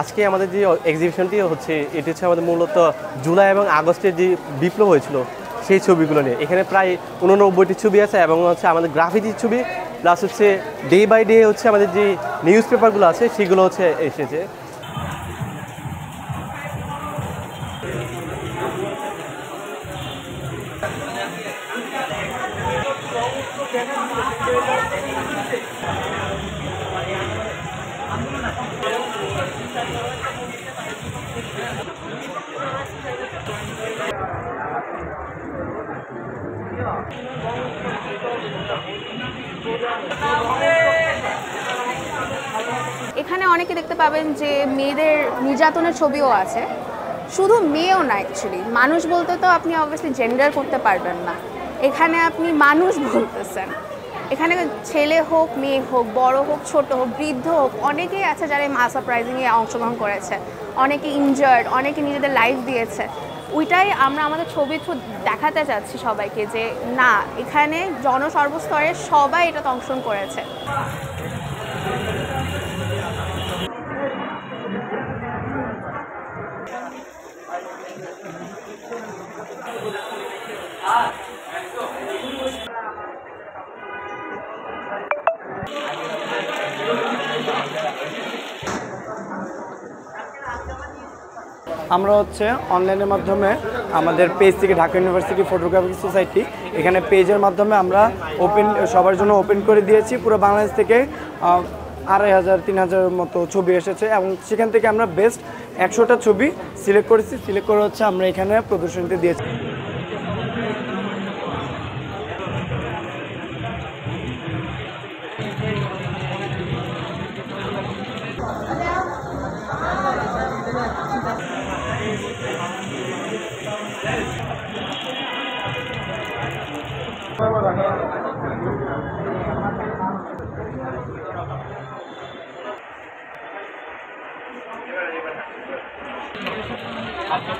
আজকে আমাদের যে এক্সিবিশনটি হচ্ছে এটি হচ্ছে আমাদের মূলত জুলাই এবং আগস্টের যে বিপ্লব হয়েছিল সেই ছবিগুলো নিয়ে। এখানে প্রায় 89টি ছবি আছে এবং হচ্ছে আমাদের গ্রাফিতির ছবি প্লাস হচ্ছে ডে বাই ডে হচ্ছে আমাদের যে নিউজ পেপারগুলো আছে সেগুলো হচ্ছে এসেছে। এখানে অনেকে দেখতে পাবেন যে মেয়েদের নির্যাতনের ছবিও আছে। শুধু মেয়েও না, অ্যাকচুয়ালি মানুষ বলতে তো আপনি অবভিয়াসলি জেন্ডার করতে পারবেন না, এখানে আপনি মানুষ বলতেছেন। এখানে ছেলে হোক মেয়ে হোক বড় হোক ছোট হোক বৃদ্ধ হোক অনেকেই আছে যারা এই মাস আপরাইজিংয়ে অংশগ্রহণ করেছে, অনেকে ইনজার্ড, অনেকে নিজেদের লাইফ দিয়েছে। ওইটাই আমরা আমাদের ছবি থ্রু দেখাতে চাচ্ছি সবাইকে যে না, এখানে জনসর্বস্তরের সবাই এটাতে অংশগ্রহণ করেছে। আমরা হচ্ছে অনলাইনের মাধ্যমে আমাদের পেজ থেকে ঢাকা ইউনিভার্সিটি ফটোগ্রাফি সোসাইটি এখানে পেজের মাধ্যমে আমরা ওপেন সবার জন্য ওপেন করে দিয়েছি। পুরো বাংলাদেশ থেকে 2500-3000 মতো ছবি এসেছে এবং সেখান থেকে আমরা বেস্ট 100টা ছবি সিলেক্ট করেছি। সিলেক্ট করে হচ্ছে আমরা এখানে প্রদর্শনীতে দিয়েছি। আচ্ছা